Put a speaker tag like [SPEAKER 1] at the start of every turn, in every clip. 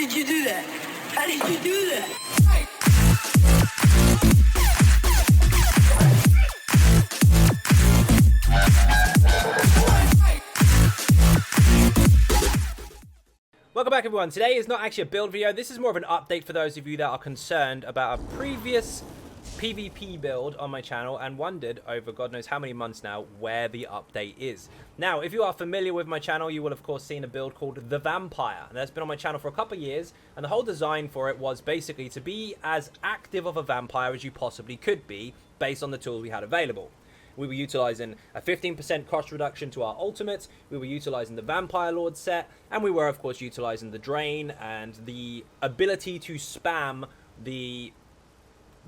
[SPEAKER 1] did you do that? How did you do that?
[SPEAKER 2] Welcome back, everyone. Today is not actually a build video. This is more of an update for those of you that are concerned about a previous PvP build on my channel and wondered over God knows how many months now where the update is. Now, if you are familiar with my channel, you will of course seen a build called the Vampire. And that's been on my channel for a couple of years, and the whole design for it was basically to be as active of a vampire as you possibly could be based on the tools we had available. We were utilizing a 15% cost reduction to our ultimates, we were utilizing the Vampire Lord set, and we were of course utilizing the Drain and the ability to spam the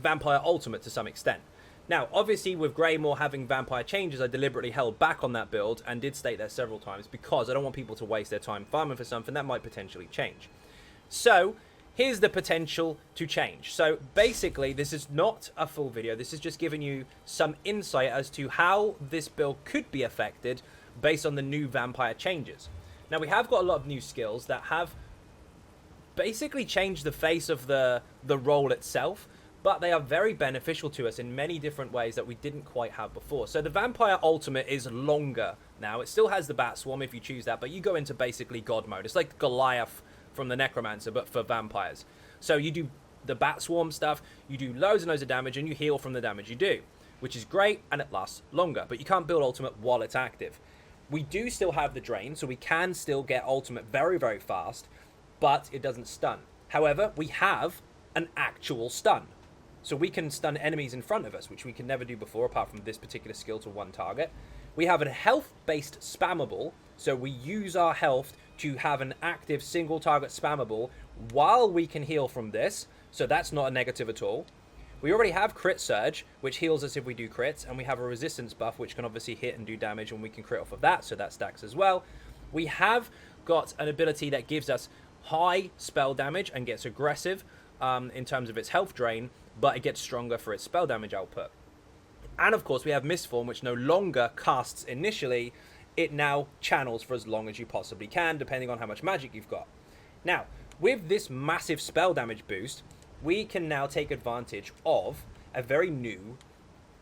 [SPEAKER 2] Vampire ultimate to some extent. Now, obviously with Greymoor having vampire changes, I deliberately held back on that build and did state that several times because I don't want people to waste their time farming for something that might potentially change. So here's the potential to change. So basically, this is not a full video. This is just giving you some insight as to how this build could be affected based on the new vampire changes. Now, we have got a lot of new skills that have basically changed the face of the role itself, but they are very beneficial to us in many different ways that we didn't quite have before. So the Vampire Ultimate is longer now. It still has the Bat Swarm if you choose that, but you go into basically God mode. It's like Goliath from the Necromancer, but for vampires. So you do the Bat Swarm stuff, you do loads and loads of damage, and you heal from the damage you do, which is great, and it lasts longer, but you can't build Ultimate while it's active. We do still have the Drain, so we can still get Ultimate very, very fast, but it doesn't stun. However, we have an actual stun. So we can stun enemies in front of us, which we could never do before, apart from this particular skill to one target. We have a health-based spammable, so we use our health to have an active single target spammable while we can heal from this, so that's not a negative at all. We already have Crit Surge, which heals us if we do crits, and we have a resistance buff, which can obviously hit and do damage, and we can crit off of that, so that stacks as well. We have got an ability that gives us high spell damage and gets aggressive in terms of its health drain, but it gets stronger for its spell damage output. And of course we have Mistform, which no longer casts initially, it now channels for as long as you possibly can, depending on how much magic you've got. Now, with this massive spell damage boost, we can now take advantage of a very new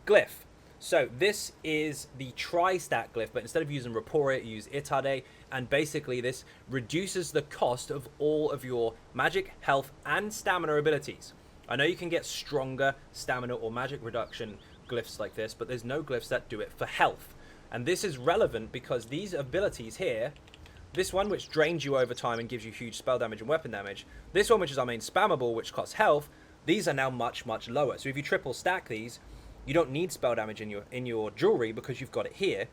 [SPEAKER 2] glyph. So this is the Tri-Stat glyph, but instead of using Rapore, you use Itade, and basically this reduces the cost of all of your magic, health, and stamina abilities. I know you can get stronger stamina or magic reduction glyphs like this, but there's no glyphs that do it for health. And this is relevant because these abilities here, this one which drains you over time and gives you huge spell damage and weapon damage, this one which is our main spammable which costs health, these are now much, much lower. So if you triple stack these, you don't need spell damage in your jewelry because you've got it here,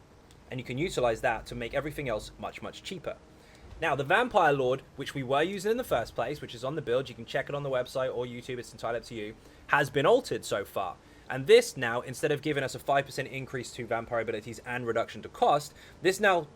[SPEAKER 2] and you can utilize that to make everything else much, much cheaper. Now, the Vampire Lord, which we were using in the first place, which is on the build, you can check it on the website or YouTube, it's entirely up to you, has been altered so far. And this now, instead of giving us a 5% increase to vampire abilities and reduction to cost, this now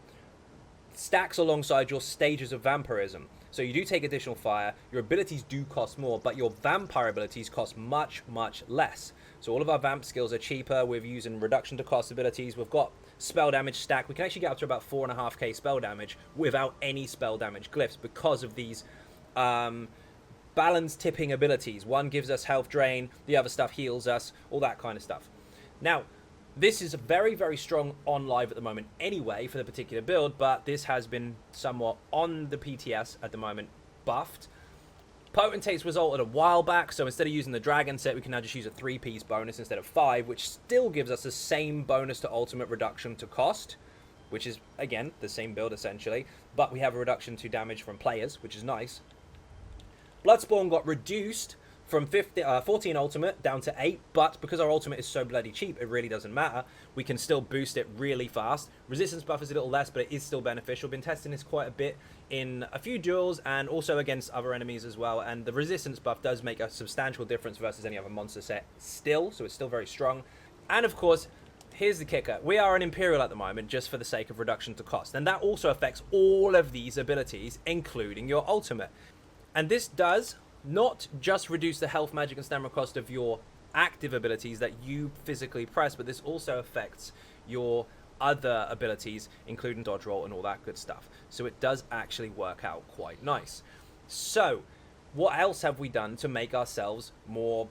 [SPEAKER 2] stacks alongside your stages of vampirism. So you do take additional fire, your abilities do cost more, but your vampire abilities cost much, much less. So all of our vamp skills are cheaper. We're using reduction to cost abilities. We've got spell damage stack. We can actually get up to about 4.5k spell damage without any spell damage glyphs because of these balance tipping abilities. One gives us health drain, the other stuff heals us, all that kind of stuff. Now, this is very, very strong on live at the moment anyway for the particular build, but this has been somewhat on the PTS at the moment buffed. Potentates was altered a while back, so instead of using the dragon set, we can now just use a 3-piece bonus instead of 5, which still gives us the same bonus to ultimate reduction to cost, which is, again, the same build essentially, but we have a reduction to damage from players, which is nice. Bloodspawn got reduced from 14 ultimate down to 8, but because our ultimate is so bloody cheap, it really doesn't matter. We can still boost it really fast. Resistance buff is a little less, but it is still beneficial. Been testing this quite a bit in a few duels and also against other enemies as well, and the resistance buff does make a substantial difference versus any other monster set still, so it's still very strong. And of course, here's the kicker. We are an Imperial at the moment just for the sake of reduction to cost, and that also affects all of these abilities, including your ultimate. And this does not just reduce the health, magic, and stamina cost of your active abilities that you physically press, but this also affects your other abilities, including dodge roll and all that good stuff. So it does actually work out quite nice. So what else have we done to make ourselves more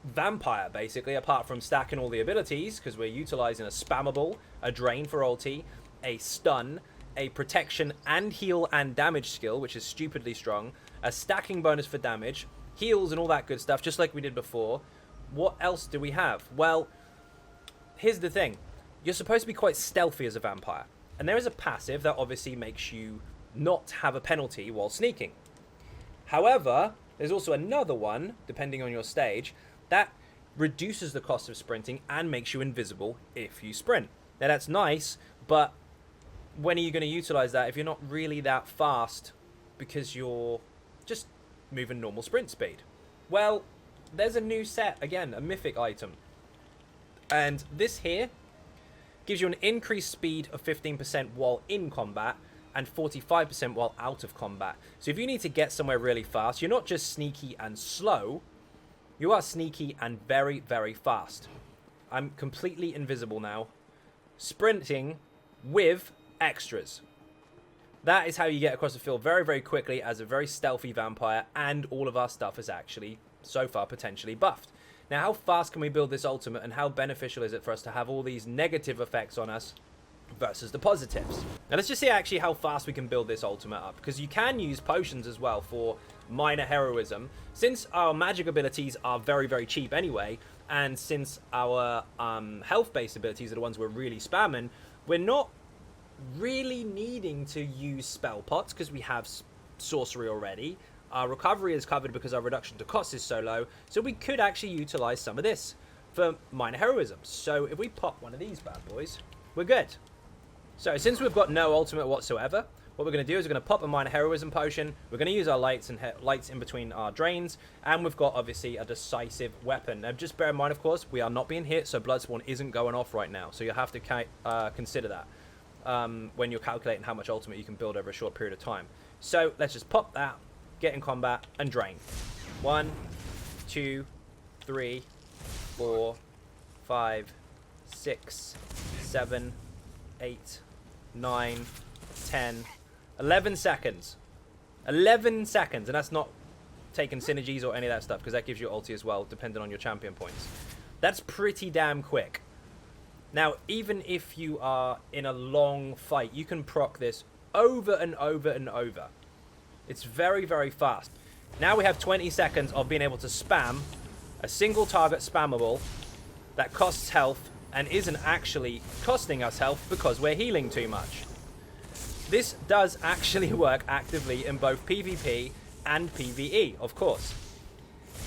[SPEAKER 2] vampire, basically, apart from stacking all the abilities, because we're utilizing a spammable, a drain for ulti, a stun, a protection and heal and damage skill, which is stupidly strong, a stacking bonus for damage, heals and all that good stuff, just like we did before. What else do we have? Well, here's the thing. You're supposed to be quite stealthy as a vampire, and there is a passive that obviously makes you not have a penalty while sneaking. However, there's also another one, depending on your stage, that reduces the cost of sprinting and makes you invisible if you sprint. Now that's nice, but when are you going to utilize that if you're not really that fast because you're just moving normal sprint speed? Well, there's a new set, again, a mythic item. And this here gives you an increased speed of 15% while in combat and 45% while out of combat. So if you need to get somewhere really fast, you're not just sneaky and slow, you are sneaky and very, very fast. I'm completely invisible now, sprinting with extras. That is how you get across the field very, very quickly as a very stealthy vampire, and all of our stuff is actually, so far, potentially buffed. Now, how fast can we build this ultimate, and how beneficial is it for us to have all these negative effects on us versus the positives? Now, let's just see actually how fast we can build this ultimate up, because you can use potions as well for minor heroism. Since our magic abilities are very, very cheap anyway, and since our health-based abilities are the ones we're really spamming, we're not really needing to use spell pots because we have sorcery already. Our recovery is covered because our reduction to cost is so low, so we could actually utilize some of this for minor heroism. So if we pop one of these bad boys, we're good. So since we've got no ultimate whatsoever, what we're going to do is we're going to pop a minor heroism potion, we're going to use our lights and lights in between our drains, and we've got obviously a decisive weapon. Now just bear in mind, of course, we are not being hit, so Bloodspawn isn't going off right now, so you'll have to consider that when you're calculating how much ultimate you can build over a short period of time. So let's just pop that, get in combat, and drain. 1, 2, 3, 4, 5, 6, 7, 8, 9, 10, 11 seconds. 11 seconds, and that's not taking synergies or any of that stuff, because that gives you ulti as well, depending on your champion points. That's pretty damn quick. Now, even if you are in a long fight, you can proc this over and over and over. It's very, very fast. Now we have 20 seconds of being able to spam a single target spammable that costs health and isn't actually costing us health because we're healing too much. This does actually work actively in both PvP and PvE, of course.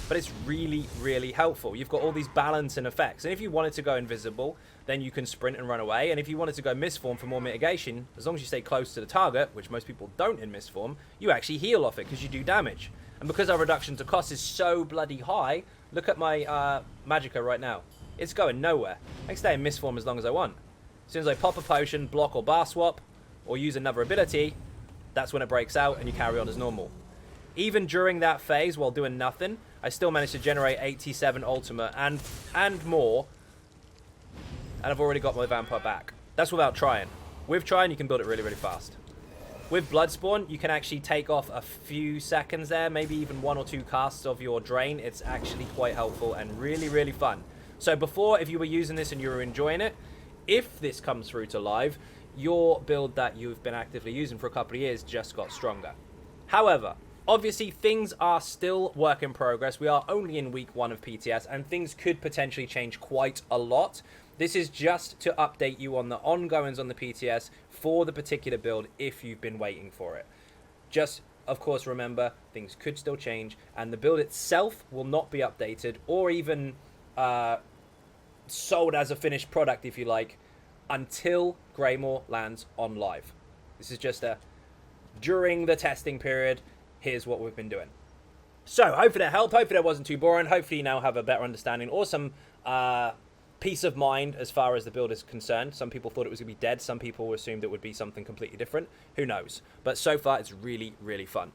[SPEAKER 2] But it's really, really helpful. You've got all these balancing effects. And if you wanted to go invisible, then you can sprint and run away. And if you wanted to go mistform for more mitigation, as long as you stay close to the target, which most people don't in mistform, you actually heal off it because you do damage. And because our reduction to cost is so bloody high, look at my Magicka right now. It's going nowhere. I can stay in mistform as long as I want. As soon as I pop a potion, block or bar swap, or use another ability, that's when it breaks out and you carry on as normal. Even during that phase, while doing nothing, I still managed to generate 87 ultimate and more. And I've already got my vampire back. That's without trying. With trying, you can build it really, really fast. With Bloodspawn, you can actually take off a few seconds there, maybe even 1 or 2 casts of your drain. It's actually quite helpful and really, really fun. So before, if you were using this and you were enjoying it, if this comes through to live, your build that you've been actively using for a couple of years just got stronger. However, obviously, things are still work in progress. We are only in week 1 of PTS, and things could potentially change quite a lot. This is just to update you on the ongoings on the PTS for the particular build if you've been waiting for it. Just, of course, remember, things could still change, and the build itself will not be updated or even sold as a finished product, if you like, until Greymoor lands on live. This is just a during the testing period. Here's what we've been doing. So, hopefully that helped. Hopefully that wasn't too boring. Hopefully you now have a better understanding or some peace of mind as far as the build is concerned. Some people thought it was going to be dead. Some people assumed it would be something completely different. Who knows? But so far, it's really, really fun.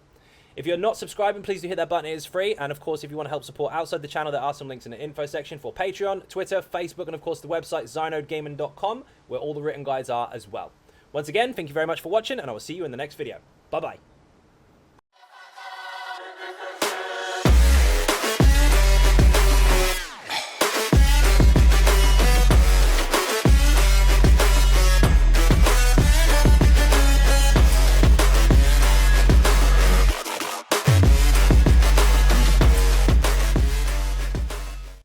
[SPEAKER 2] If you're not subscribing, please do hit that button. It is free. And, of course, if you want to help support outside the channel, there are some links in the info section for Patreon, Twitter, Facebook, and, of course, the website XynodeGaming.com, where all the written guides are as well. Once again, thank you very much for watching, and I will see you in the next video. Bye-bye.